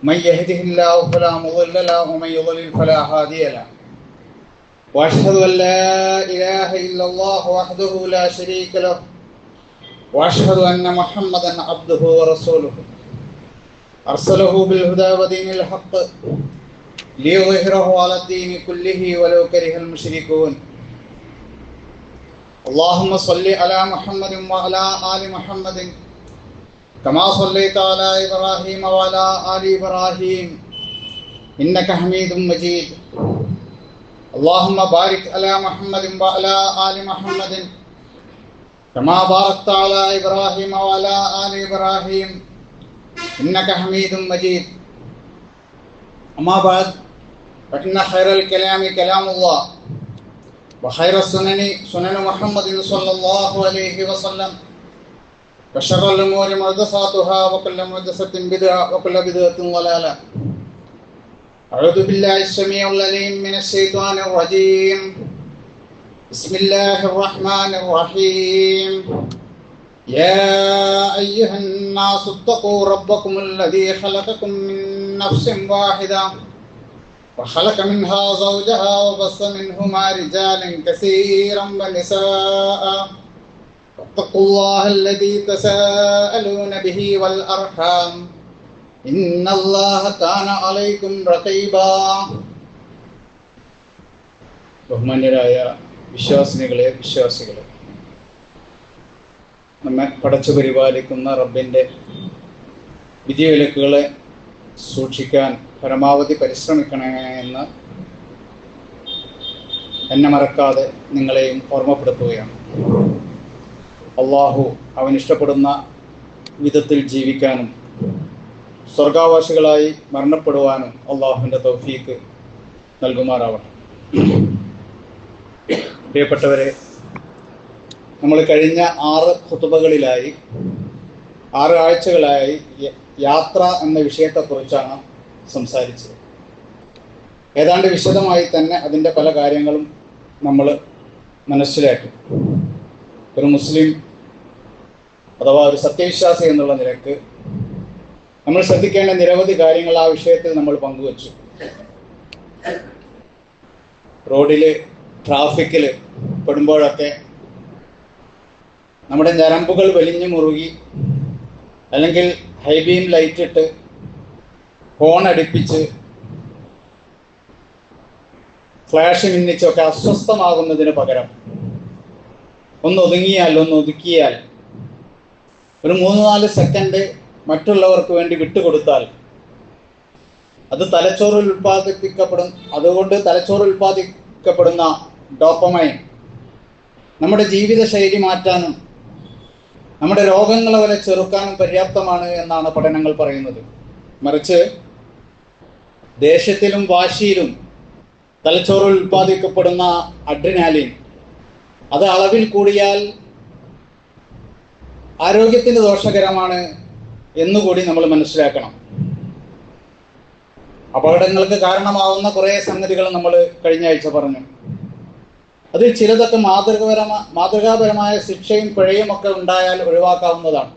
من يهده الله فلا مضل له ومن يضلل فلا هادي له وأشهد أن لا إله إلا الله وحده لا شريك له وأشهد أن محمدا عبده ورسوله أرسله بالهدى ودين الحق ليظهره على الدين كله ولو كره المشركون. اللهم صل على محمد وعلى آل محمد كما صليت على إبراهيم وعلى آل إبراهيم إنك حميد مجيد. اللهم بارك على محمد وعلى آل محمد كما باركت على إبراهيم وعلى آل إبراهيم إنك حميد مجيد. أما بعد فإن خير الكلام كلام الله وخير السنن سنن محمد صلى الله عليه وسلم وشر الأمور محدثاتها وكل محدثة بدعة وكل بدعة ضلالة. أعوذ بالله السميع العليم من الشيطان الرجيم. بسم الله الرحمن الرحيم. يا أيها الناس اتقوا ربكم الذي خلقكم من نفس واحدة وخلق منها زوجها وبث منهما رجالا كثيرا ونساء واتقوا الله الذي تساءلون به والأرحام إن الله كان عليكم رقيبا. ബഹുമാന്യരായ വിശ്വാസിനികളെ വിശ്വാസികളെ, നമ്മെ പടച്ചു പരിപാലിക്കുന്ന റബ്ബിൻ്റെ വിധിവിലക്കുകളെ സൂക്ഷിക്കാൻ പരമാവധി പരിശ്രമിക്കണമെന്ന് എന്നെ മറക്കാതെ നിങ്ങളെയും ഓർമ്മപ്പെടുത്തുകയാണ്. അള്ളാഹു അവനിഷ്ടപ്പെടുന്ന വിധത്തിൽ ജീവിക്കാനും സ്വർഗാവാസികളായി മരണപ്പെടുവാനും അള്ളാഹുവിൻ്റെ തൗഫീക്ക് നൽകുമാറാവട്ടെ. പ്രിയപ്പെട്ടവരെ, നമ്മൾ കഴിഞ്ഞ 6 ഖുതുബകളിലായി 6 ആഴ്ചകളായി യാത്ര എന്ന വിഷയത്തെക്കുറിച്ചാണ് സംസാരിച്ചത്. ഏതാണ്ട് വിശദമായി തന്നെ അതിൻ്റെ പല കാര്യങ്ങളും നമ്മൾ മനസ്സിലാക്കി. ഒരു മുസ്ലിം അഥവാ ഒരു സത്യവിശ്വാസി എന്നുള്ള നിലക്ക് നമ്മൾ ശ്രദ്ധിക്കേണ്ട നിരവധി കാര്യങ്ങൾ ആ വിഷയത്തിൽ നമ്മൾ പങ്കുവച്ചു. റോഡിൽ ട്രാഫിക്കിൽ പെടുമ്പോഴൊക്കെ നമ്മുടെ ഞരമ്പുകൾ വലിഞ്ഞു മുറുകി, അല്ലെങ്കിൽ ഹൈബീം ലൈറ്റ് ഇട്ട് ഹോൺ അടിപ്പിച്ച് ഫ്ലാഷ് മിന്നിച്ചൊക്കെ അസ്വസ്ഥമാകുന്നതിന് പകരം ഒന്ന് ഒതുക്കിയാൽ ഒരു 3-4 സെക്കൻഡ് മറ്റുള്ളവർക്ക് വേണ്ടി വിട്ടുകൊടുത്താൽ അത് തലച്ചോറിൽ അതുകൊണ്ട് തലച്ചോറിൽ ഉൽപ്പാദിക്കപ്പെടുന്ന ഡോപ്പമൈൻ നമ്മുടെ ജീവിതശൈലി മാറ്റാനും നമ്മുടെ രോഗങ്ങളെ വരെ ചെറുക്കാനും പര്യാപ്തമാണ് എന്നാണ് പഠനങ്ങൾ പറയുന്നത്. മറിച്ച് ദേഷ്യത്തിലും വാശിയിലും തലച്ചോറിൽ ഉൽപ്പാദിക്കപ്പെടുന്ന അഡ്രിനാലിൻ അത് അളവിൽ കൂടിയാൽ ആരോഗ്യത്തിന് ദോഷകരമാണ് എന്നുകൂടി നമ്മൾ മനസ്സിലാക്കണം. അപകടങ്ങൾക്ക് കാരണമാവുന്ന കുറേ സംഗതികൾ നമ്മൾ കഴിഞ്ഞ ആഴ്ച പറഞ്ഞു. അതിൽ ചിലതൊക്കെ മാതൃകാപരമായ ശിക്ഷയും പിഴയും ഒക്കെ ഉണ്ടായാൽ ഒഴിവാക്കാവുന്നതാണ്.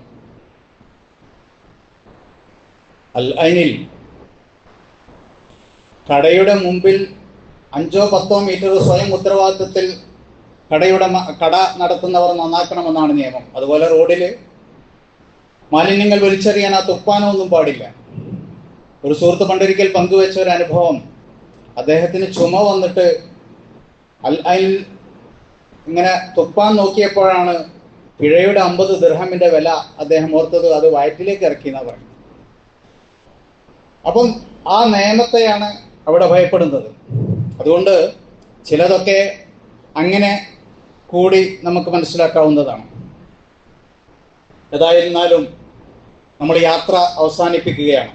അൽ-ഐനിൽ കടയുടെ മുമ്പിൽ 5-10 മീറ്റർ സ്വയം ഉത്തരവാദിത്വത്തിൽ കട നടത്തുന്നവർ നന്നാക്കണമെന്നാണ് നിയമം. അതുപോലെ റോഡിൽ മാലിന്യങ്ങൾ വലിച്ചെറിയാൻ തുപ്പാനോ ഒന്നും പാടില്ല. ഒരു സുഹൃത്ത് പണ്ടൊരിക്കൽ പങ്കുവെച്ച ഒരു അനുഭവം, അദ്ദേഹത്തിന് ചുമ വന്നിട്ട് അൽ-ഐനിൽ ഇങ്ങനെ തുപ്പാൻ നോക്കിയപ്പോഴാണ് പിഴയുടെ 50 ദിർഹമിന്റെ വില അദ്ദേഹം ഓർത്തത്. അത് വയറ്റിലേക്ക് ഇറക്കി എന്നാ പറഞ്ഞു. അപ്പം ആ നിയമത്തെയാണ് അവിടെ ഭയപ്പെടുന്നത്. അതുകൊണ്ട് ചിലതൊക്കെ അങ്ങനെ കൂടി നമുക്ക് മനസ്സിലാക്കാവുന്നതാണ്. ഏതായിരുന്നാലും നമ്മൾ യാത്ര അവസാനിപ്പിക്കുകയാണ്.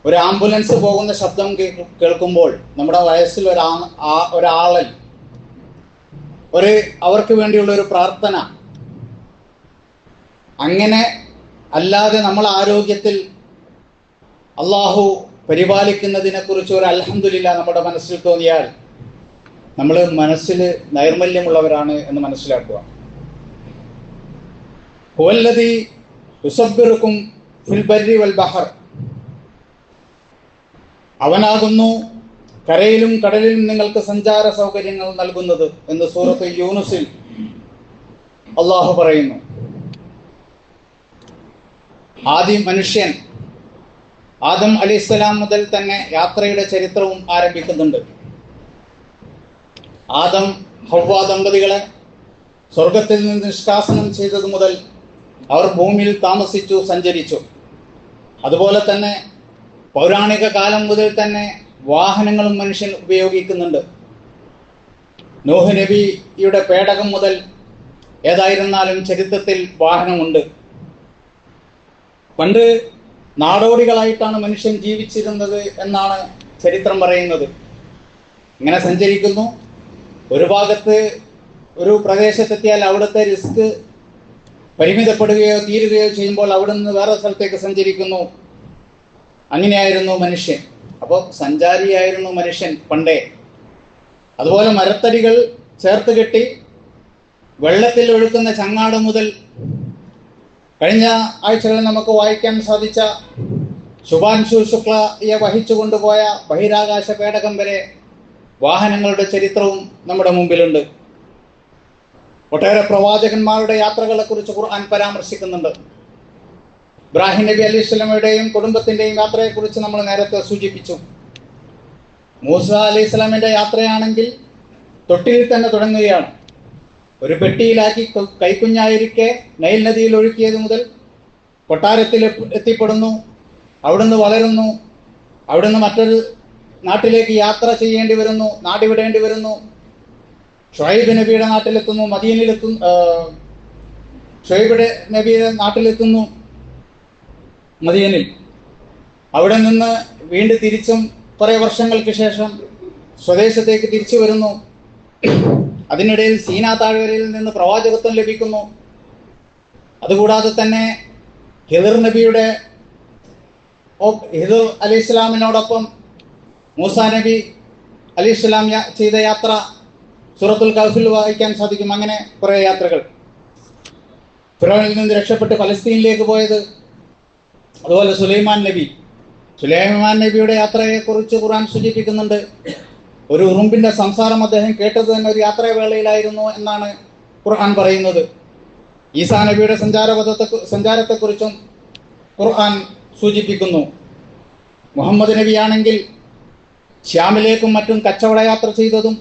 ഒരു ആംബുലൻസ് പോകുന്ന ശബ്ദം കേൾക്കുമ്പോൾ നമ്മുടെ വയസ്സിൽ ഒരാളൽ അവർക്ക് വേണ്ടിയുള്ള ഒരു പ്രാർത്ഥന, അങ്ങനെ അല്ലാതെ നമ്മൾ ആരോഗ്യത്തിൽ അള്ളാഹു പരിപാലിക്കുന്നതിനെക്കുറിച്ച് ഒരു അൽഹംദുലില്ലാ നമ്മുടെ മനസ്സിൽ തോന്നിയാൽ നമ്മൾ മനസ്സിൽ നൈർമല്യമുള്ളവരാണ് എന്ന് മനസ്സിലാക്കുക. ഹുവല്ലദീ യുസബ്ബിറുക്കും ഫിൽ ബർരി വൽ ബഹർ, അവനാകുന്നു കരയിലും കടലിലും നിങ്ങൾക്ക് സഞ്ചാര സൗകര്യങ്ങൾ നൽകുന്നത് എന്ന് സൂറത്ത് യൂനുസിൽ അള്ളാഹു പറയുന്നു. ആദ്യം മനുഷ്യൻ ആദം അലൈഹിസ്സലാം മുതൽ തന്നെ യാത്രയുടെ ചരിത്രവും ആരംഭിക്കുന്നുണ്ട്. ആദം ഹവ്വ ദമ്പതികളെ സ്വർഗത്തിൽ നിന്ന് നിഷ്കാസനം ചെയ്തതു മുതൽ അവർ ഭൂമിയിൽ താമസിച്ചു, സഞ്ചരിച്ചു. അതുപോലെ തന്നെ പൗരാണിക കാലം മുതൽ തന്നെ വാഹനങ്ങളും മനുഷ്യൻ ഉപയോഗിക്കുന്നുണ്ട്. നൂഹ് നബിയുടെ പേടകം മുതൽ ഏതായിരുന്നാലും ചരിത്രത്തിൽ വാഹനമുണ്ട്. പണ്ട് നാടോടികളായിട്ടാണ് മനുഷ്യൻ ജീവിച്ചിരുന്നത് എന്നാണ് ചരിത്രം പറയുന്നത്. ഇങ്ങനെ സഞ്ചരിക്കുന്നു. ഒരു ഭാഗത്ത് ഒരു പ്രദേശത്തെത്തിയാൽ അവിടുത്തെ റിസ്ക് പരിമിതപ്പെടുകയോ തീരുകയോ ചെയ്യുമ്പോൾ അവിടെ നിന്ന് വേറെ സ്ഥലത്തേക്ക് സഞ്ചരിക്കുന്നു. അങ്ങനെയായിരുന്നു മനുഷ്യൻ. അപ്പോൾ സഞ്ചാരിയായിരുന്നു മനുഷ്യൻ പണ്ടേ. അതുപോലെ മരത്തടികൾ ചേർത്ത് കെട്ടി വെള്ളത്തിൽ ഒഴുക്കുന്ന ചങ്ങാട മുതൽ കഴിഞ്ഞ ആഴ്ചകളിൽ നമുക്ക് വായിക്കാൻ സാധിച്ച ശുഭാൻശു ശുക്ലയെ വഹിച്ചു കൊണ്ടുപോയ ബഹിരാകാശ പേടകം വരെ വാഹനങ്ങളുടെ ചരിത്രവും നമ്മുടെ മുമ്പിലുണ്ട്. ഒട്ടേറെ പ്രവാചകന്മാരുടെ യാത്രകളെ കുറിച്ച് ഖുർആൻ പരാമർശിക്കുന്നുണ്ട്. ഇബ്രാഹിം നബി അലൈഹി സ്വലമയുടെയും കുടുംബത്തിന്റെയും യാത്രയെക്കുറിച്ച് നമ്മൾ നേരത്തെ സൂചിപ്പിച്ചു. മൂസ അലൈഹി സ്വലാമിന്റെ യാത്രയാണെങ്കിൽ തൊട്ടിയിൽ തന്നെ തുടങ്ങുകയാണ്. ഒരു പെട്ടിയിലാക്കി കൈക്കുഞ്ഞായിരിക്കെ നൈൽ നദിയിൽ ഒഴുക്കിയത് മുതൽ കൊട്ടാരത്തിൽ എത്തിപ്പെടുന്നു, അവിടുന്ന് വളരുന്നു, അവിടുന്ന് മറ്റൊരു നാട്ടിലേക്ക് യാത്ര ചെയ്യേണ്ടി വരുന്നു, നാടിവിടേണ്ടി വരുന്നു. ഷുഐബ് നബിയുടെ നാട്ടിലെത്തുന്നു, മദീനയിലെത്തുന്നു, ഷുഐബ് നബിയുടെ നാട്ടിലെത്തുന്നു മദീനിൽ. അവിടെ നിന്ന് വീണ്ടും തിരിച്ചും കുറേ വർഷങ്ങൾക്ക് ശേഷം സ്വദേശത്തേക്ക് തിരിച്ചു വരുന്നു. അതിനിടയിൽ സീനാ താഴ്വരയിൽ നിന്ന് പ്രവാചകത്വം ലഭിക്കുന്നു. അതുകൂടാതെ തന്നെ ഹിദർ അലൈഹി സ്വലാമിനോടൊപ്പം മൂസാ നബി അലൈഹി സ്വലാം ചെയ്ത യാത്ര സൂറത്തുൽ കഹ്ഫിൽ വായിക്കാൻ സാധിക്കും. അങ്ങനെ കുറേ യാത്രകൾ. ഫിറൗനിൽ നിന്ന് രക്ഷപ്പെട്ട് ഫലസ്തീനിലേക്ക് പോയത്. അതുപോലെ സുലൈമാൻ നബിയുടെ യാത്രയെക്കുറിച്ച് ഖുർആൻ സൂചിപ്പിക്കുന്നുണ്ട്. ഒരു ഉറുമ്പിന്റെ സംസാരം അദ്ദേഹം കേട്ടത് തന്നെ ഒരു യാത്രാവേളയിലായിരുന്നു എന്നാണ് ഖുർആൻ പറയുന്നത്. ഈസാ നബിയുടെ സഞ്ചാരത്തെക്കുറിച്ചും ഖുർആൻ സൂചിപ്പിക്കുന്നു. മുഹമ്മദ് നബിയാണെങ്കിൽ ശ്യാമിലേക്കും മറ്റും കച്ചവട യാത്ര ചെയ്തതും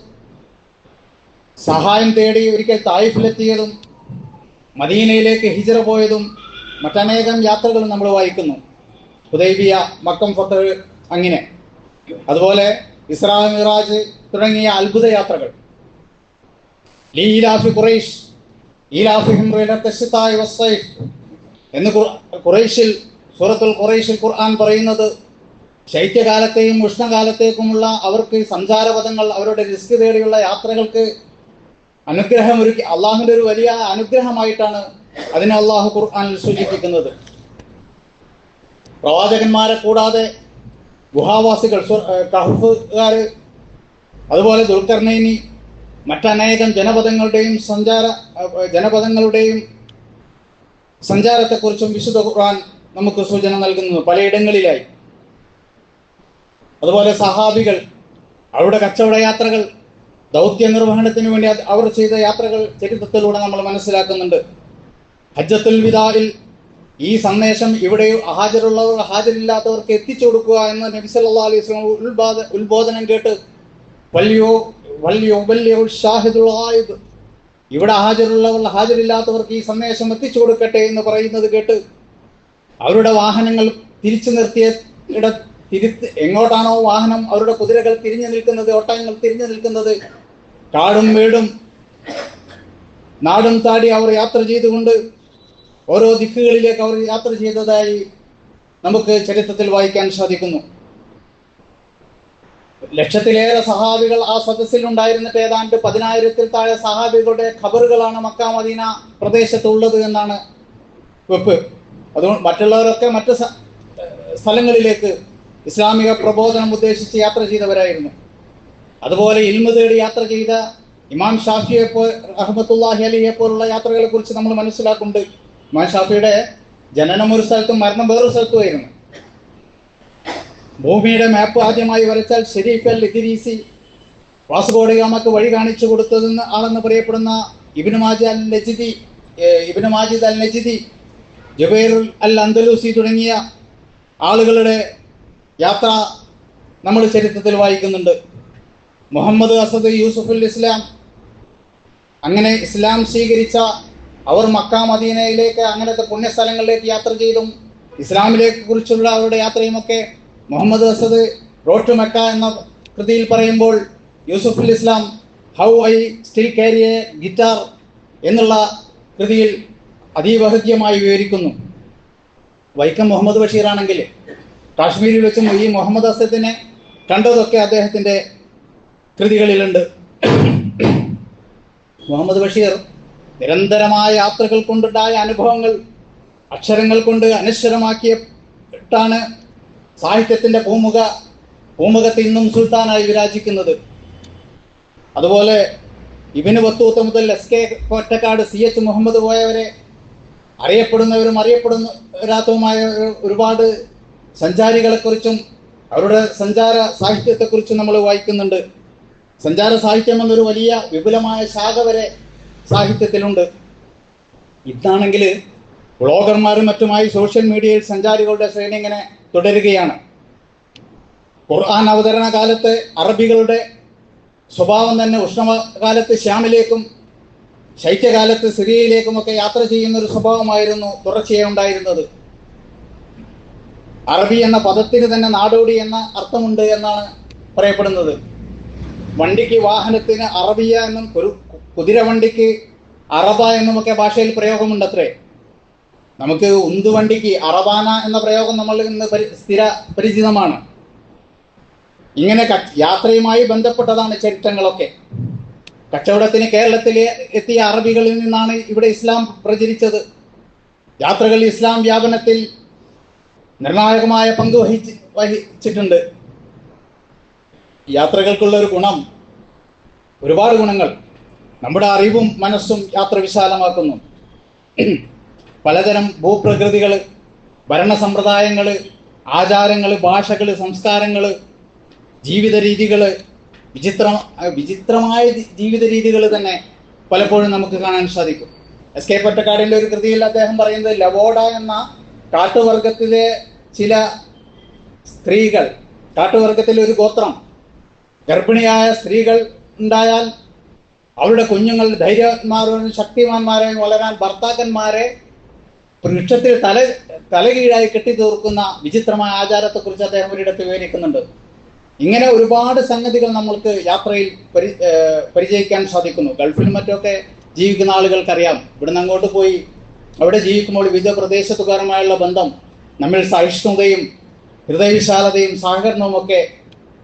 സഹായം തേടി ഒരിക്കൽ തായിഫിലെത്തിയതും മദീനയിലേക്ക് ഹിജ്റ പോയതും മറ്റനേകം യാത്രകൾ നമ്മൾ വായിക്കുന്നു. ഹുദൈബിയ, മക്കം ഫത്ഹ്, അങ്ങനെ. അതുപോലെ ഇസ്രാ മിറാജ് തുടങ്ങിയ അത്ഭുത യാത്രകൾ. ലീലാഫി ഖുറൈശ് ഈലാഫിഹിം റഹ്ലത്തശ് ശിതാഇ വസ്സൈഫ് എന്ന് ഖുറൈശിൽ സൂറത്തുൽ ഖുറൈശിൽ ഖുർആൻ പറയുന്നത് ശൈത്യകാലത്തെയും ഉഷ്ണകാലത്തേക്കുമുള്ള അവർക്ക് സഞ്ചാരപഥങ്ങൾ, അവരുടെ റിസ്ക് തേടിയുള്ള യാത്രകൾക്ക് അനുഗ്രഹമൊരുക്കി അള്ളാഹുവിൻ്റെ ഒരു വലിയ അനുഗ്രഹമായിട്ടാണ് അതിനെ അള്ളാഹു ഖുർആനിൽ സൂചിപ്പിക്കുന്നത്. പ്രവാചകന്മാരെ കൂടാതെ ഗുഹാവാസികൾ, കഹ്ഫുകാർ, അതുപോലെ ദുൽഖർനൈനി, മറ്റനേകം ജനപദങ്ങളുടെയും സഞ്ചാരത്തെക്കുറിച്ചും വിശുദ്ധ ഖുർആൻ നമുക്ക് സൂചന നൽകുന്നു പലയിടങ്ങളിലായി. അതുപോലെ സഹാബികൾ, അവരുടെ കച്ചവട യാത്രകൾ, ദൗത്യ നിർവഹണത്തിന് വേണ്ടി അവർ ചെയ്ത യാത്രകൾ ചരിത്രത്തിലൂടെ നമ്മൾ മനസ്സിലാക്കുന്നുണ്ട്. ഹജ്ജത്തുൽ വിദാഇൽ ഈ സന്ദേശം ഇവിടെ ഹാജരുള്ളവർ ഹാജരില്ലാത്തവർക്ക് എത്തിച്ചു കൊടുക്കുക എന്ന് നബി സല്ലല്ലാഹു അലൈഹി വസല്ലം ഉത്ബോധനം കേട്ട് ഇവിടെ ഹാജരുള്ളവർ ഹാജരില്ലാത്തവർക്ക് ഈ സന്ദേശം എത്തിച്ചു കൊടുക്കട്ടെ എന്ന് പറയുന്നത് കേട്ട് അവരുടെ വാഹനങ്ങൾ തിരിച്ചു നിർത്തിയ എങ്ങോട്ടാണോ വാഹനം, അവരുടെ കുതിരകൾ തിരിഞ്ഞു നിൽക്കുന്നത്, ഒട്ടകങ്ങൾ തിരിഞ്ഞു നിൽക്കുന്നത്, കാടും മേടും നാടും താടി അവർ യാത്ര ചെയ്തുകൊണ്ട് ഓരോ ദിക്കുകളിലേക്ക് അവർ യാത്ര ചെയ്തതായി നമുക്ക് ചരിത്രത്തിൽ വായിക്കാൻ സാധിക്കുന്നു. ലക്ഷത്തിലേറെ സഹാബികൾ ആ സദസ്സിൽ ഉണ്ടായിരുന്നിട്ട് ഏതാണ്ട് 10,000-ൽ താഴെ സഹാബികളുടെ ഖബറുകളാണ് മക്ക മദീന പ്രദേശത്തുള്ളത് എന്നാണ് വെപ്പ്. അതുകൊണ്ട് മറ്റുള്ളവരൊക്കെ മറ്റ് സ്ഥലങ്ങളിലേക്ക് ഇസ്ലാമിക പ്രബോധനം ഉദ്ദേശിച്ച് യാത്ര ചെയ്തവരായിരുന്നു. അതുപോലെ ഇൽമ് തേടി യാത്ര ചെയ്ത ഇമാം ഷാഫിയെ റഹ്മത്തുള്ളാഹി അലൈഹിയെ പോലുള്ള യാത്രകളെ കുറിച്ച് നമ്മൾ മനസ്സിലാക്കുന്നുണ്ട്. ഇമാം ഷാഫിയുടെ ജനനം ഒരു സ്ഥലത്തും മരണം വേറൊരു സ്ഥലത്തുമായിരുന്നു. ഭൂമിയുടെ മാപ്പ് ആദ്യമായി വരച്ചാൽ ഷെരീഫ് അൽ ഇദ്രീസി വാസ്കോഡ ഗാമക്ക് വഴി കാണിച്ചു കൊടുത്തതെന്ന് ആളെന്ന് പറയപ്പെടുന്ന ഇബ്നു മാജിദ് അൽ നജിദി, ജുബൈർ അൽ അന്തലൂസി തുടങ്ങിയ ആളുകളുടെ യാത്ര നമ്മൾ ചരിത്രത്തിൽ വായിക്കുന്നുണ്ട്. മുഹമ്മദ് അസദ് യൂസുഫുൽ ഇസ്ലാം, അങ്ങനെ ഇസ്ലാം സ്വീകരിച്ച അവർ മക്ക മദീനയിലേക്ക് അങ്ങനത്തെ പുണ്യസ്ഥലങ്ങളിലേക്ക് യാത്ര ചെയ്തും ഇസ്ലാമിലേക്ക് കുറിച്ചുള്ള അവരുടെ യാത്രയുമൊക്കെ Muhammad Asad road to Mecca എന്ന കൃതിയിൽ പറയുമ്പോൾ Yusuful Islam how I still carry a guitar എന്നുള്ള കൃതിയിൽ അതിവഹൃദ്യമായി വിവരിക്കുന്നു. വൈക്കം മുഹമ്മദ് ബഷീർ ആണെങ്കിൽ കാശ്മീരിൽ വെച്ചും ഈ മുഹമ്മദ് അസദിനെ കണ്ടതൊക്കെ അദ്ദേഹത്തിൻ്റെ കൃതികളിലുണ്ട്. മുഹമ്മദ് ബഷീർ നിരന്തരമായ യാത്രകൾ കൊണ്ടുണ്ടായ അനുഭവങ്ങൾ അക്ഷരങ്ങൾ കൊണ്ട് അനശ്വരമാക്കിയിട്ടാണ് സാഹിത്യത്തിൻ്റെ പൂമുഖത്ത് ഇന്നും സുൽത്താനായി വിരാജിക്കുന്നത്. അതുപോലെ ഇബ്നു ബത്തൂത്ത മുതൽ എസ്.കെ. പൊറ്റക്കാട്, CH മുഹമ്മദ് പോയവരെ അറിയപ്പെടുന്നവരും അറിയപ്പെടുന്നവരാത്തവുമായ ഒരുപാട് സഞ്ചാരികളെക്കുറിച്ചും അവരുടെ സഞ്ചാര സാഹിത്യത്തെക്കുറിച്ചും നമ്മൾ വായിക്കുന്നുണ്ട്. സഞ്ചാര സാഹിത്യം എന്നൊരു വലിയ വിപുലമായ ശാഖ വരെ സാഹിത്യത്തിലുണ്ട്. ഇതാണെങ്കിൽ ബ്ലോഗർമാരും മറ്റുമായി സോഷ്യൽ മീഡിയയിൽ സഞ്ചാരികളുടെ ശ്രേണി ഇങ്ങനെ തുടരുകയാണ്. ഖുർആൻ അവതരണ കാലത്ത് അറബികളുടെ സ്വഭാവം തന്നെ ഉഷ്ണകാലത്ത് ശ്യാമിലേക്കും ശൈത്യകാലത്ത് സിറിയയിലേക്കുമൊക്കെ യാത്ര ചെയ്യുന്ന ഒരു സ്വഭാവമായിരുന്നു തുടർച്ചയായി ഉണ്ടായിരുന്നത്. അറബി എന്ന പദത്തിന് തന്നെ നാടോടി എന്ന അർത്ഥമുണ്ട് എന്നാണ് പറയപ്പെടുന്നത്. വണ്ടിക്ക് വാഹനത്തിന് അറബിയ എന്നും കുതിരവണ്ടിക്ക് അറബ എന്നുമൊക്കെ ഭാഷയിൽ പ്രയോഗമുണ്ടത്രേ. നമുക്ക് ഉന്തുവണ്ടിക്ക് അറബാന എന്ന പ്രയോഗം നമ്മൾ ഇന്ന് സ്ഥിര പരിചിതമാണ്. ഇങ്ങനെ യാത്രയുമായി ബന്ധപ്പെട്ടതാണ് ചരിത്രങ്ങളൊക്കെ. കച്ചവടത്തിന് കേരളത്തിൽ എത്തിയ അറബികളിൽ നിന്നാണ് ഇവിടെ ഇസ്ലാം പ്രചരിച്ചത്. യാത്രകൾ ഇസ്ലാം വ്യാപനത്തിൽ നിർണായകമായ പങ്ക് വഹിച്ചിട്ടുണ്ട്. യാത്രകൾക്കുള്ള ഒരു ഗുണം, ഒരുപാട് ഗുണങ്ങൾ. നമ്മുടെ അറിവും മനസ്സും യാത്ര വിശാലമാക്കുന്നു. പലതരം ഭൂപ്രകൃതികൾ, ഭരണ സമ്പ്രദായങ്ങൾ, ആചാരങ്ങൾ, ഭാഷകൾ, സംസ്കാരങ്ങൾ, ജീവിത രീതികൾ, വിചിത്രമായ ജീവിത രീതികൾ തന്നെ പലപ്പോഴും നമുക്ക് കാണാൻ സാധിക്കും. എസ്.കെ. പൊറ്റക്കാടിൻ്റെ ഒരു കൃതിയിൽ അദ്ദേഹം പറയുന്നത് ലവോഡ എന്ന കാട്ടുവർഗത്തിലെ ചില സ്ത്രീകൾ, കാട്ടുവർഗത്തിലെ ഒരു ഗോത്രം, ഗർഭിണിയായ സ്ത്രീകൾ ഉണ്ടായാൽ അവരുടെ കുഞ്ഞുങ്ങൾ ധൈര്യന്മാരും ശക്തിമാന്മാരായും വളരാൻ ഭർത്താക്കന്മാരെ വൃക്ഷത്തിൽ തലകീഴായി കെട്ടിത്തീർക്കുന്ന വിചിത്രമായ ആചാരത്തെക്കുറിച്ച് അദ്ദേഹം ഒരിടത്ത് വിവരിക്കുന്നുണ്ട്. ഇങ്ങനെ ഒരുപാട് സംഗതികൾ നമ്മൾക്ക് യാത്രയിൽ പരിചയിക്കാൻ സാധിക്കുന്നു. ഗൾഫിലും മറ്റൊക്കെ ജീവിക്കുന്ന ആളുകൾക്കറിയാം, ഇവിടുന്ന് അങ്ങോട്ട് പോയി അവിടെ ജീവിക്കുമ്പോൾ വിവിധ പ്രദേശത്തുകാരുമായുള്ള ബന്ധം നമ്മിൽ സഹിഷ്ണുതയും ഹൃദയവിശാലതയും സഹകരണവും ഒക്കെ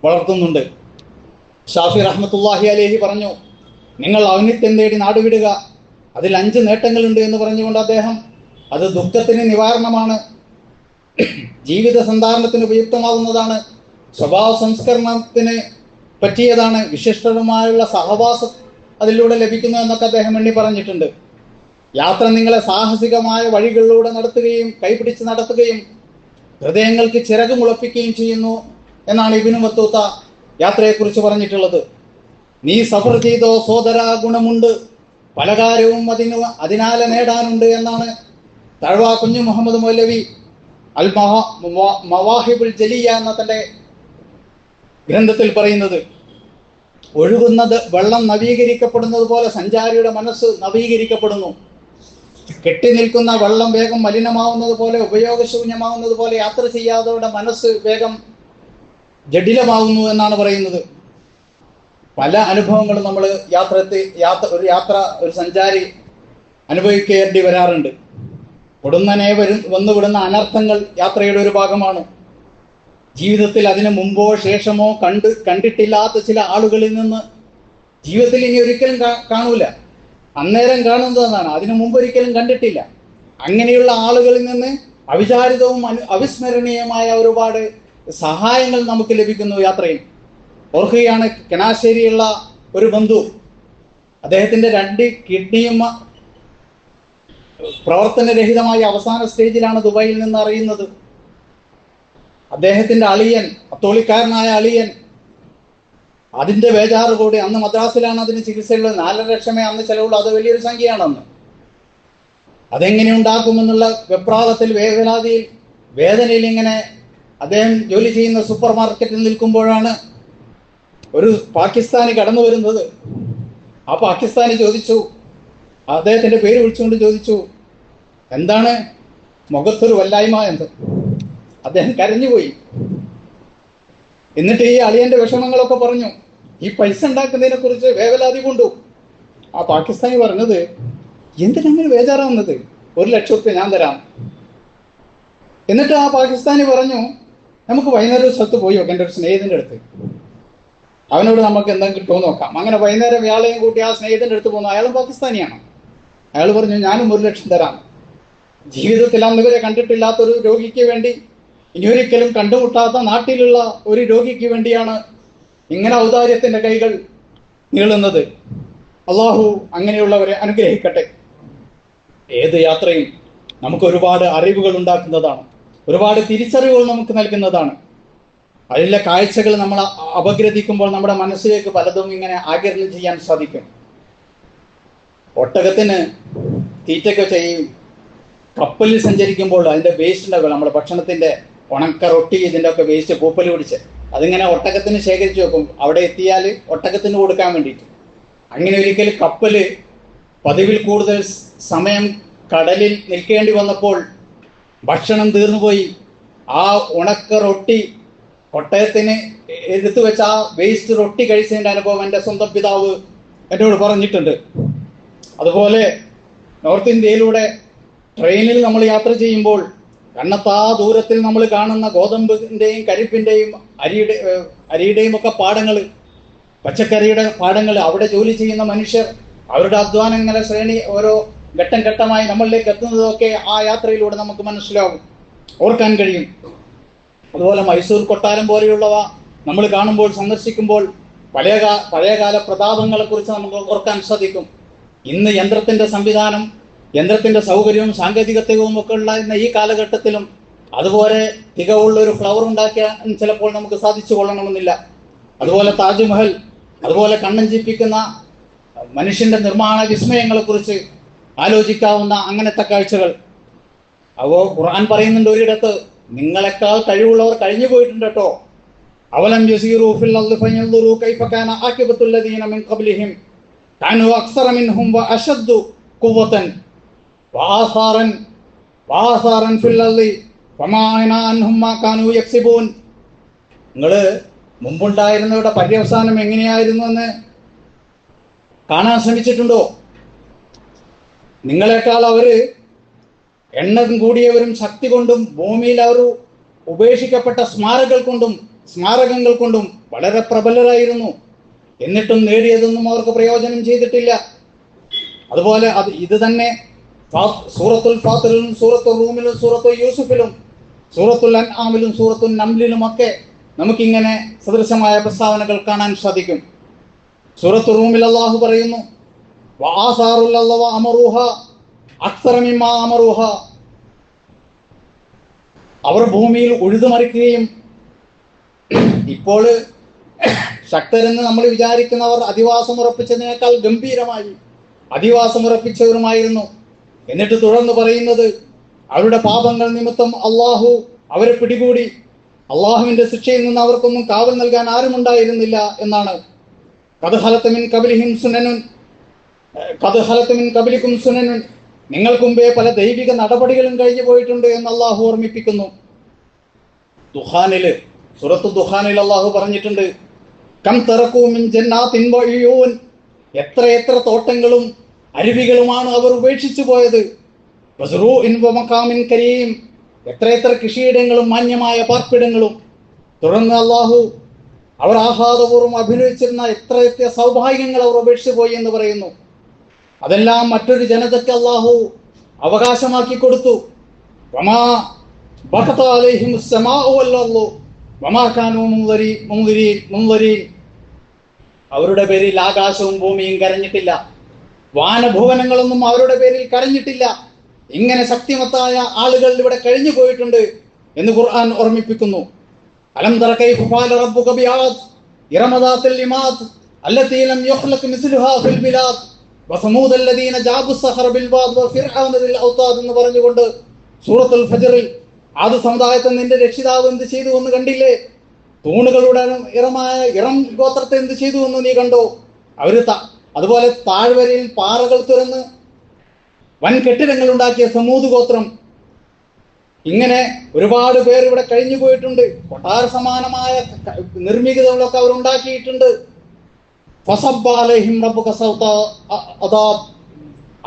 വളർത്തുന്നുണ്ട്. ഷാഫി റഹ്മത്തുള്ളാഹി അലൈഹി പറഞ്ഞു, നിങ്ങൾ ഔന്നിത്യം തേടി നാടുവിടുക, അതിൽ 5 നേട്ടങ്ങളുണ്ട് എന്ന് പറഞ്ഞുകൊണ്ട് അദ്ദേഹം അത് ദുഃഖത്തിന് നിവാരണമാണ്, ജീവിത സന്ധാരണത്തിന് ഉപയുക്തമാകുന്നതാണ്, സ്വഭാവ സംസ്കരണത്തിന് പറ്റിയതാണ്, വിശിഷ്ടരുമായുള്ള സഹവാസം അതിലൂടെ ലഭിക്കുന്നു എന്നൊക്കെ അദ്ദേഹം എണ്ണി പറഞ്ഞിട്ടുണ്ട്. യാത്ര നിങ്ങളെ സാഹസികമായ വഴികളിലൂടെ നടത്തുകയും കൈപിടിച്ച് നടത്തുകയും ഹൃദയങ്ങൾക്ക് ചിറക് മുളപ്പിക്കുകയും ചെയ്യുന്നു എന്നാണ് ഇബ്നു ബത്തൂത്ത യാത്രയെക്കുറിച്ച് പറഞ്ഞിട്ടുള്ളത്. നീ സഫർ ചെയ്തോ സോദര, ഗുണമുണ്ട്, പല കാര്യവും അതിനാലെ നേടാനുണ്ട് എന്നാണ് തഴവ കുഞ്ഞു മുഹമ്മദ് മൗലവി അൽ മവാഹിബുൽ ജലിയ എന്ന തൻ്റെ ഗ്രന്ഥത്തിൽ പറയുന്നത്. ഒഴുകുന്നത് വെള്ളം നവീകരിക്കപ്പെടുന്നത് പോലെ സഞ്ചാരിയുടെ മനസ്സ് നവീകരിക്കപ്പെടുന്നു. കെട്ടി നിൽക്കുന്ന വെള്ളം വേഗം മലിനമാവുന്നത് പോലെ, ഉപയോഗശൂന്യമാവുന്നത് പോലെ യാത്ര ചെയ്യാത്തവരുടെ മനസ്സ് വേഗം ജഡിലമാവുന്നു എന്നാണ് പറയുന്നത്. പല അനുഭവങ്ങളും നമ്മൾ ഒരു സഞ്ചാരി അനുഭവിക്കേണ്ടി വരാറുണ്ട്. ഉടനെ വന്നുവിടുന്ന അനർത്ഥങ്ങൾ യാത്രയുടെ ഒരു ഭാഗമാണ്. ജീവിതത്തിൽ അതിനു മുമ്പോ ശേഷമോ കണ്ടിട്ടില്ലാത്ത ചില ആളുകളിൽ നിന്ന് ജീവിതത്തിൽ ഇനി ഒരിക്കലും കാണൂല, അന്നേരം കാണുന്നതാണ്, അതിനു മുമ്പ് ഒരിക്കലും കണ്ടിട്ടില്ല. അങ്ങനെയുള്ള ആളുകളിൽ നിന്ന് അവിചാരിതവും അവിസ്മരണീയമായ ഒരുപാട് സഹായങ്ങൾ നമുക്ക് ലഭിക്കുന്നു യാത്രയിൽ. ഓർക്കുകയാണ്, കെണാശ്ശേരിയുള്ള ഒരു ബന്ധു, അദ്ദേഹത്തിൻ്റെ 2 കിഡ്നിയും പ്രവർത്തനരഹിതമായി അവസാന സ്റ്റേജിലാണ് ദുബായിൽ നിന്ന് അറിയുന്നത്. അദ്ദേഹത്തിന്റെ അളിയൻ, അത്തോളിക്കാരനായ അളിയൻ, അതിന്റെ ബേജാറ് കൂടി. അന്ന് മദ്രാസിലാണ് അതിന് ചികിത്സയുള്ളത്. 4.5 ലക്ഷമേ അന്ന് ചെലവുള്ളൂ. അത് വലിയൊരു സംഖ്യയാണെന്ന്. അതെങ്ങനെ ഉണ്ടാക്കുമെന്നുള്ള വെപ്രാളത്തിൽ, വേവലാതിയിൽ, വേദനയിൽ ഇങ്ങനെ അദ്ദേഹം ജോലി ചെയ്യുന്ന സൂപ്പർ മാർക്കറ്റിൽ നിൽക്കുമ്പോഴാണ് ഒരു പാകിസ്ഥാനി കടന്നു വരുന്നത്. ആ പാകിസ്ഥാനി ചോദിച്ചു, അദ്ദേഹത്തിന്റെ പേര് വിളിച്ചുകൊണ്ട് ചോദിച്ചു, എന്താണ് മുഖത്തൊരു വല്ലായ്മ എന്ന്. അദ്ദേഹം കരഞ്ഞുപോയി. എന്നിട്ട് ഈ അളിയന്റെ വിഷമങ്ങളൊക്കെ പറഞ്ഞു. ഈ പൈസ ഉണ്ടാക്കുന്നതിനെ കുറിച്ച് വേവലാതി കൊണ്ടു. ആ പാകിസ്ഥാനി പറഞ്ഞത്, എന്തിനങ്ങനെ ബേജാറാവുന്നത്, 1 ലക്ഷം റുപ്യ ഞാൻ തരാം. എന്നിട്ട് ആ പാകിസ്ഥാനി പറഞ്ഞു, നമുക്ക് വൈകുന്നേരം ഒരു സ്ഥലത്ത് പോയി നോക്കാം, എൻ്റെ ഒരു സ്നേഹിതന്റെ അടുത്ത്, അവനോട് നമുക്ക് എന്തെങ്കിലും കിട്ടുമോ നോക്കാം. അങ്ങനെ വൈകുന്നേരം ഇയാളെയും കൂട്ടി ആ സ്നേഹിതന്റെ അടുത്ത് പോകുന്നു. അയാളും പാകിസ്ഥാനിയാണ്. അയാൾ പറഞ്ഞു, ഞാനും 1 ലക്ഷം തരാം. ജീവിതത്തിൽ അന്ന് വരെ കണ്ടിട്ടില്ലാത്തൊരു രോഗിക്ക് വേണ്ടി, ഇനിയൊരിക്കലും കണ്ടുമുട്ടാത്ത നാട്ടിലുള്ള ഒരു രോഗിക്ക് വേണ്ടിയാണ് ഇങ്ങനെ ഔദാര്യത്തിന്റെ കൈകൾ നീളുന്നത്. അള്ളാഹു അങ്ങനെയുള്ളവരെ അനുഗ്രഹിക്കട്ടെ. ഏത് യാത്രയും നമുക്ക് ഒരുപാട് അറിവുകൾ ഉണ്ടാക്കുന്നതാണ്, ഒരുപാട് തിരിച്ചറിവുകൾ നമുക്ക് നൽകുന്നതാണ്. അതിലെ കാഴ്ചകൾ നമ്മൾ അപഗ്രഥിക്കുമ്പോൾ നമ്മുടെ മനസ്സിലേക്ക് പലതും ഇങ്ങനെ ആഗിരണം ചെയ്യാൻ സാധിക്കും. ഒട്ടകത്തിന് തീറ്റയ്ക്ക് ചെയ്യും. കപ്പലിൽ സഞ്ചരിക്കുമ്പോൾ അതിന്റെ വേസ്റ്റ് ഉണ്ടാകും, നമ്മുടെ ഭക്ഷണത്തിന്റെ ഉണക്ക റൊട്ടി, ഇതിന്റെ ഒക്കെ വേസ്റ്റ് പൂപ്പൽ പിടിച്ച് അതിങ്ങനെ ഒട്ടകത്തിന് ശേഖരിച്ചു വെക്കും, അവിടെ എത്തിയാൽ ഒട്ടകത്തിന് കൊടുക്കാൻ വേണ്ടിയിട്ട്. അങ്ങനെ ഒരിക്കൽ കപ്പല് പതിവിൽ കൂടുതൽ സമയം കടലിൽ നിൽക്കേണ്ടി വന്നപ്പോൾ ഭക്ഷണം തീർന്നുപോയി. ആ ഉണക്ക റൊട്ടി ഒട്ടകത്തിന് എടുത്തു വെച്ച ആ വേസ്റ്റ് റൊട്ടി കഴിച്ചതിൻ്റെ അനുഭവം എൻ്റെ സ്വന്തം പിതാവ് എന്നോട് പറഞ്ഞിട്ടുണ്ട്. അതുപോലെ നോർത്ത് ഇന്ത്യയിലൂടെ ട്രെയിനിൽ നമ്മൾ യാത്ര ചെയ്യുമ്പോൾ കണ്ണത്താ ദൂരത്തിൽ നമ്മൾ കാണുന്ന ഗോതമ്പിൻ്റെയും കരിമ്പിൻ്റെയും അരിയുടെയും ഒക്കെ പാടങ്ങൾ, പച്ചക്കറിയുടെ പാടങ്ങൾ, അവിടെ ജോലി ചെയ്യുന്ന മനുഷ്യർ, അവരുടെ അധ്വാനങ്ങളെ ശ്രേണി ഓരോ ഘട്ടം ഘട്ടമായി നമ്മളിലേക്ക് എത്തുന്നതൊക്കെ ആ യാത്രയിലൂടെ നമുക്ക് മനസ്സിലാവും, ഓർക്കാൻ കഴിയും. അതുപോലെ മൈസൂർ കൊട്ടാരം പോലെയുള്ളവ നമ്മൾ കാണുമ്പോൾ, സന്ദർശിക്കുമ്പോൾ പഴയകാല പ്രതാപങ്ങളെക്കുറിച്ച് നമുക്ക് ഓർക്കാൻ സാധിക്കും. ഇന്ന് യന്ത്രത്തിന്റെ സംവിധാനം, യന്ത്രത്തിന്റെ സൗകര്യവും സാങ്കേതികത്വവും ഒക്കെ ഉള്ള ഈ കാലഘട്ടത്തിലും അതുപോലെ തികവുള്ള ഒരു ഫ്ലവർ ഉണ്ടാക്കിയാൽ ചിലപ്പോൾ നമുക്ക് സാധിച്ചു കൊള്ളണമെന്നില്ല. അതുപോലെ താജ്മഹൽ, അതുപോലെ കണ്ണഞ്ചിപ്പിക്കുന്ന മനുഷ്യന്റെ നിർമ്മാണ വിസ്മയങ്ങളെക്കുറിച്ച് ആലോചിക്കാവുന്ന അങ്ങനത്തെ കാഴ്ചകൾ. അപ്പോൾ ഖുർആൻ പറയുന്നുണ്ട് ഒരിടത്ത്, നിങ്ങളെക്കാൾ കഴിവുള്ളവർ കഴിഞ്ഞു പോയിട്ടുണ്ട് കേട്ടോ. അവലം യസീറൂ ഫിൽ അർളി ഫയൻദുറൂ കൈഫ കാന ആഖിബത്തുൽ ലദീന മിൻ ഖബ്ലിഹിം കാനൂ അക്സറ മിൻഹും വഅശദ്ദു ഖുവ്വതൻ വആസാറൻ ഫിൽ അർളി ഫമാ അഗ്നാ അൻഹും മാ കാനൂ യക്സിബൂൻ. നിങ്ങൾ മുമ്പുണ്ടായിരുന്നവരുടെ പര്യവസാനം എങ്ങനെയായിരുന്നു എന്ന് കാണാൻ ശ്രമിച്ചിട്ടുണ്ടോ? നിങ്ങളെക്കാൾ അവര് എണ്ണം കൂടിയവരും ശക്തി കൊണ്ടും ഭൂമിയിൽ അവർ ഉപേക്ഷിക്കപ്പെട്ട സ്മാരകങ്ങൾ കൊണ്ടും വളരെ പ്രബലരായിരുന്നു. എന്നിട്ടും നേടിയതൊന്നും അവർക്ക് പ്രയോജനം ചെയ്തിട്ടില്ല. അതുപോലെ ഇത് തന്നെ സൂറത്തുൽ ഫാത്തിറിലും സൂറത്തുൽ റൂമിലും സൂറത്തുൽ യൂസുഫിലും സൂറത്തുൽ അൻആമിലും സൂറത്തുൽ നംലിലും ഒക്കെ നമുക്കിങ്ങനെ സദൃശമായ പ്രസ്താവനകൾ കാണാൻ സാധിക്കും. സൂറത്തുൽ റൂമിൽ അല്ലാഹു പറയുന്നു, വആസാറുല്ലല്ലാഹു വഅമറൂഹ അക്സറ മിമ്മാ അമറൂഹ. അവർ ഭൂമിയിൽ ഉഴുതുമറിക്കുകയും, ഇപ്പോൾ ശക്തരെന്ന് നമ്മൾ വിചാരിക്കുന്നവർ അധിവാസം ഉറപ്പിച്ചതിനേക്കാൾ ഗംഭീരമായി അധിവാസം ഉറപ്പിച്ചവരുമായിരുന്നു. എന്നിട്ട് തുടർന്ന് പറയുന്നത്, അവരുടെ പാപങ്ങൾ നിമിത്തം അള്ളാഹു അവരെ പിടികൂടി, അള്ളാഹുവിന്റെ ശിക്ഷയിൽ നിന്ന് അവർക്കൊന്നും കാവൽ നൽകാൻ ആരുമുണ്ടായിരുന്നില്ല എന്നാണ്. ഖദ് ഖലത മിൻ ഖബലികും സുനനുൻ, നിങ്ങൾക്ക് മുമ്പേ പല ദൈവിക നടപടികളും കഴിഞ്ഞു പോയിട്ടുണ്ട് എന്ന് അള്ളാഹു ഓർമ്മിപ്പിക്കുന്നു. സൂറത്തു ദുഖാനിൽ അള്ളാഹു പറഞ്ഞിട്ടുണ്ട്, കം തറക്കൂ മിൻ ജന്നാത്തിൻ വഉയൂൻ, എത്ര തോട്ടങ്ങളും അരുവികളുമാണ് അവർ ഉപേക്ഷിച്ചു പോയത്. വസ്റൂഇൻ വമഖാമിൻ കരീം, എത്ര കൃഷിയിടങ്ങളും മാന്യമായ പാർപ്പിടങ്ങളും. തുടർന്ന് അള്ളാഹു അവർ ആഹ്ലാദപൂർവ്വം അഭിനയിച്ചിരുന്ന എത്ര സൗഭാഗ്യങ്ങൾ അവർ ഉപേക്ഷിച്ചു പോയി എന്ന് പറയുന്നു. അതെല്ലാം മറ്റൊരു ജനതയ്ക്ക് അള്ളാഹു അവകാശമാക്കി കൊടുത്തു. വമാ ബഖത അലൈഹിമുസ് സമാഉ വൽ അർളു വമാ കാനൂ മുൻദരീൻ. അവരുടെ പേരിൽ ആകാശവും ഭൂമിയും കരഞ്ഞിട്ടില്ല, വാനഭുവനങ്ങളൊന്നും അവരുടെ പേരിൽ കരഞ്ഞിട്ടില്ല. ഇങ്ങനെ ശക്തിമത്തായ ആളുകൾ ഇവിടെ കഴിഞ്ഞു പോയിട്ടുണ്ട് എന്ന് ഖുർആൻ ഓർമ്മിപ്പിക്കുന്നു. അലം തറ കൈഫ ഫഅല റബ്ബുക ബിആദ് ഇറമ ദാത്തിൽ ഇമാദ് അല്ലതി ലം യുഖ്ലഖ് മിസ്ലുഹാ ഫിൽ ബിലാദ് വസമൂദ അല്ലദീന ജാബു സഖറ ബിൽ വാദ് വഫിർഔന ദിൽ ഔതാദ് എന്ന് പറഞ്ഞുകൊണ്ട് സൂറത്തുൽ ഫജ്റിൽ ആദ് സമുദായത്തെ നിന്റെ രക്ഷിതാവ് എന്ത് ചെയ്തു എന്ന് കണ്ടില്ലേ? തൂണുകളുടെ ഇറം ഗോത്രത്തെ എന്ത് ചെയ്തു എന്ന് നീ കണ്ടോ? അവര് അതുപോലെ താഴ്വരയിൽ പാറകൾ തുറന്ന് വൻ കെട്ടിടങ്ങൾ ഉണ്ടാക്കിയ സമൂദ് ഗോത്രം. ഇങ്ങനെ ഒരുപാട് പേർ ഇവിടെ കഴിഞ്ഞു പോയിട്ടുണ്ട്. കൊട്ടാര സമാനമായ നിർമ്മിതികളൊക്കെ അവർ ഉണ്ടാക്കിയിട്ടുണ്ട്.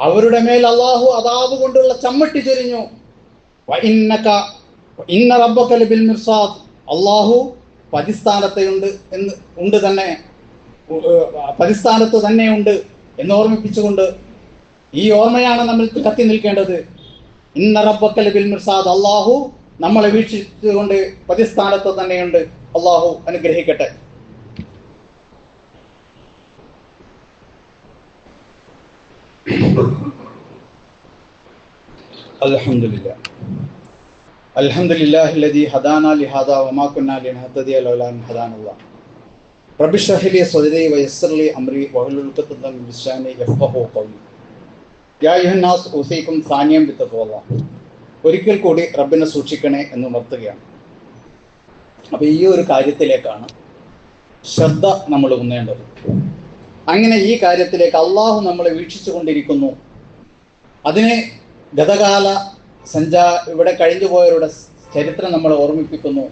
അവരുടെ മേൽ അള്ളാഹു അദാബ് കൊണ്ടുള്ള ചമ്മട്ടി ചൊരിഞ്ഞു. ഇന്ന റബ്ബക ലബിൽ മിർസാദ്, അള്ളാഹു പതിസ്ഥാനത്ത് തന്നെ ഉണ്ട് എന്ന് ഓർമ്മിപ്പിച്ചുകൊണ്ട് ഈ ഓർമ്മയാണ് നമ്മൾ കത്തി നിൽക്കേണ്ടത്. ഇന്ന റബ്ബക ലബിൽ മിർസാദ്, അള്ളാഹു നമ്മളെ വീക്ഷിച്ചുകൊണ്ട് പതിസ്ഥാനത്ത് തന്നെയുണ്ട്. അള്ളാഹു അനുഗ്രഹിക്കട്ടെ. അൽഹംദുലില്ലാഹില്ലദീ ഹദാനാ ലിഹാദാ വമാ കുന്നാ ലിനഹ്തദിയ ലൗലാ അൻ ഹദാനല്ലാഹ്. റബ്ബി ഇശ്റഹ് ലി സദ്രീ വയസ്സിർ ലി അംരി വഹ്ലുൽ ഉഖ്ദതം മിൻ ലിസാനി യഫ്ഖഹു ഖൗലി. യാ അയ്യുഹന്നാസ് ഊസീകും സാനിയം ബിത്തഖ്വല്ലാഹ്. ഒരിക്കൽ കൂടി റബ്ബിനെ സൂക്ഷിക്കണേ എന്ന് ഉണർത്തുകയാണ്. അപ്പോൾ ഈ ഒരു കാര്യത്തിലേക്കാണ് ശ്രദ്ധ നമ്മൾ ഊന്നേണ്ടത്. അങ്ങനെ ഈ കാര്യത്തിലേക്ക് അള്ളാഹു നമ്മളെ വീക്ഷിച്ചു കൊണ്ടിരിക്കുന്നു. അതിനെ ഗതകാല ഇവിടെ കഴിഞ്ഞു പോയവരുടെ ചരിത്രം നമ്മളെ ഓർമ്മിപ്പിക്കുന്നു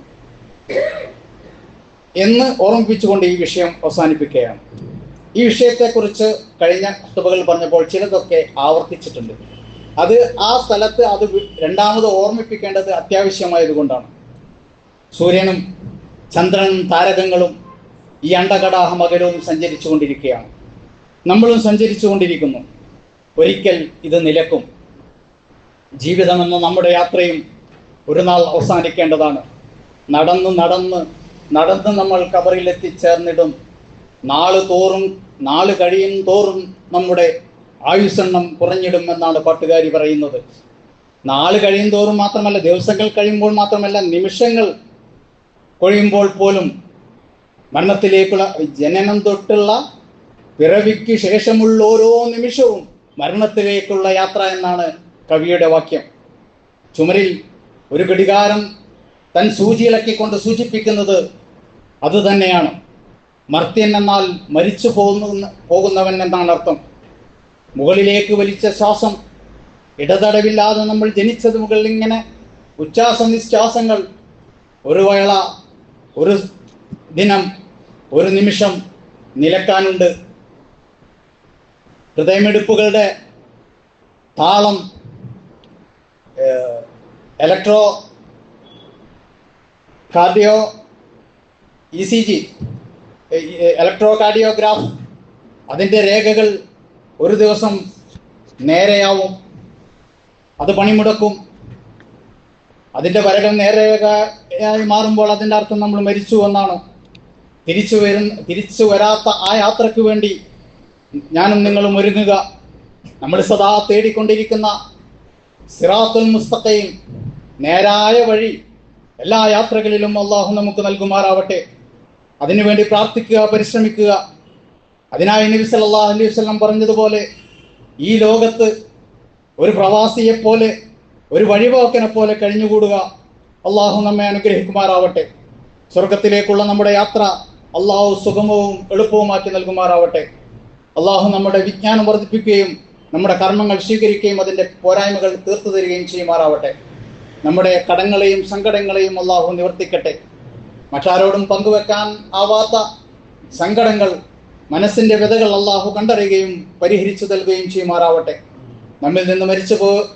എന്ന് ഓർമ്മിപ്പിച്ചുകൊണ്ട് ഈ വിഷയം അവസാനിപ്പിക്കുകയാണ്. ഈ വിഷയത്തെക്കുറിച്ച് കഴിഞ്ഞ ഖുതുബകൾ പറഞ്ഞപ്പോൾ ചിലതൊക്കെ ആവർത്തിച്ചിട്ടുണ്ട്. അത് ആ സ്ഥലത്ത് അത് രണ്ടാമത് ഓർമ്മിപ്പിക്കേണ്ടത് അത്യാവശ്യമായതുകൊണ്ടാണ്. സൂര്യനും ചന്ദ്രനും താരകങ്ങളും ഈ അണ്ടകടാഹമകരവും സഞ്ചരിച്ചു കൊണ്ടിരിക്കുകയാണ്. നമ്മളും സഞ്ചരിച്ചു കൊണ്ടിരിക്കുന്നു. ഒരിക്കൽ ഇത് നിലക്കും. ജീവിതമെന്ന നമ്മുടെ യാത്രയും ഒരു നാൾ അവസാനിക്കേണ്ടതാണ്. നടന്ന് നടന്ന് നടന്ന് നമ്മൾ കബറിലെത്തിച്ചേർന്നിടും. നാള് കഴിയും തോറും നമ്മുടെ ആയുസ്സെണ്ണം കുറഞ്ഞിടും എന്നാണ് പാട്ടുകാരി പറയുന്നത്. നാള് കഴിയും തോറും മാത്രമല്ല, ദിവസങ്ങൾ കഴിയുമ്പോൾ മാത്രമല്ല, നിമിഷങ്ങൾ കഴിയുമ്പോൾ പോലും മരണത്തിലേക്കുള്ള ജനനം തൊട്ടുള്ള പിറവിക്ക് ശേഷമുള്ള ഓരോ നിമിഷവും മരണത്തിലേക്കുള്ള യാത്ര എന്നാണ് കവിയുടെ വാക്യം. ചുമരിൽ ഒരു ഘടികാരം തൻ സൂചിയിളക്കിക്കൊണ്ട് സൂചിപ്പിക്കുന്നത് അത് തന്നെയാണ്. മർത്യൻ എന്നാൽ മരിച്ചു പോകുന്നവൻ എന്നാണ് അർത്ഥം. മുകളിലേക്ക് വലിച്ച ശ്വാസം ഇടതടവില്ലാതെ നമ്മൾ ജനിച്ചത് മുകളിൽ ഇങ്ങനെ ഉച്ഛ്വാസ നിശ്വാസങ്ങൾ ഒരു വേള, ഒരു ദിനം, ഒരു നിമിഷം നിലക്കാനുണ്ട്. ഹൃദയമിടിപ്പുകളുടെ താളം, electro cardio ECG, electro cardiograph, അതിൻ്റെ രേഖകൾ ഒരു ദിവസം നേരെയാവും, അത് പണിമുടക്കും. അതിൻ്റെ വരകൾ നേരെയായി മാറുമ്പോൾ അതിൻ്റെ അർത്ഥം നമ്മൾ മരിച്ചു എന്നാണ്. തിരിച്ചു വരാത്ത ആ യാത്രയ്ക്ക് വേണ്ടി ഞാനും നിങ്ങളും ഒരുങ്ങുക. നമ്മൾ സദാ തേടിക്കൊണ്ടിരിക്കുന്ന സിറാത്തുൽ മുസ്തഖീം, നേരായ വഴി, എല്ലാ യാത്രകളിലും അള്ളാഹു നമുക്ക് നൽകുമാറാവട്ടെ. അതിനുവേണ്ടി പ്രാർത്ഥിക്കുക, പരിശ്രമിക്കുക. അതിനായി നബി സല്ലല്ലാഹു അലൈഹി വസല്ലം പറഞ്ഞതുപോലെ ഈ ലോകത്ത് ഒരു പ്രവാസിയെപ്പോലെ, ഒരു വഴിപോക്കനെ പോലെ കഴിഞ്ഞുകൂടുക. അള്ളാഹു നമ്മെ അനുഗ്രഹിക്കുമാറാവട്ടെ. സ്വർഗത്തിലേക്കുള്ള നമ്മുടെ യാത്ര അള്ളാഹു സുഗമവും എളുപ്പവുമാക്കി നൽകുമാറാവട്ടെ. അള്ളാഹു നമ്മുടെ വിജ്ഞാനം വർദ്ധിപ്പിക്കുകയും നമ്മുടെ കർമ്മങ്ങൾ സ്വീകരിക്കുകയും അതിൻ്റെ പോരായ്മകൾ തീർത്തു തരികയും ചെയ്യുമാറാവട്ടെ. നമ്മുടെ കടങ്ങളെയും സങ്കടങ്ങളെയും അള്ളാഹു നിവർത്തിക്കട്ടെ. മറ്റാരോടും പങ്കുവെക്കാൻ ആവാത്ത സങ്കടങ്ങൾ, മനസ്സിൻ്റെ വ്യതകൾ അള്ളാഹു കണ്ടറിയുകയും പരിഹരിച്ചു നൽകുകയും ചെയ്യുമാറാവട്ടെ. നമ്മിൽ നിന്ന്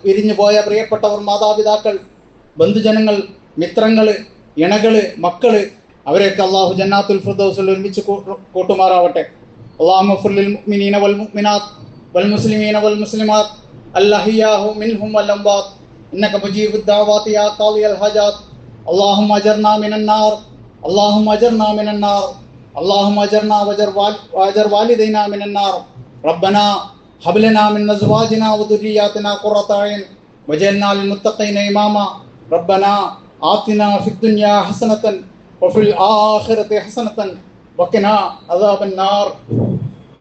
വിരിഞ്ഞു പോയ പ്രിയപ്പെട്ടവർ, മാതാപിതാക്കൾ, ബന്ധുജനങ്ങൾ, മിത്രങ്ങൾ, ഇണകള്, മക്കള്, അവരെയൊക്കെ അള്ളാഹു ജന്നാത്തുൽ ഫിർദൗസിൽ ഒരുമിച്ച് കൂട്ടുമാറാവട്ടെ. അല്ലാഹുമ്മ ഗ്ഫിർ ലിൽ മുഅ്മിനീന വൽ മുഅ്മിനാത്ത് വൽ മുസ്ലിമീന വൽ മുസ്ലിമാത്ത് അൽഅഹ്യാഹു മിൻഹും വൽ അംവാത്ത് ഇന്നക മുജീബുദ് ദഅവാതി യാ ഖാദിയൽ ഹജാത്ത്. അല്ലാഹുമ്മ അജർനാ മിനൻ നാർ, അല്ലാഹുമ്മ അജർനാ മിനൻ നാർ, അല്ലാഹുമ്മ അജർനാ വഅജർ വാലിദൈനാ മിനൻ നാർ. റബ്ബനാ ഹബ് ലനാ മിൻ അസ്വാജിനാ വദുരിയാതിനാ ഖുറത അയ്ൻ വജഅൽനാ ലിൽ മുത്തഖീന ഇമാമാ. റബ്ബനാ ആതിനാ ഫിദ് ദുനിയാ ഹസനതൻ വഫിൽ ആഖിറതി ഹസനതൻ വഖിനാ അദാബന്നാർ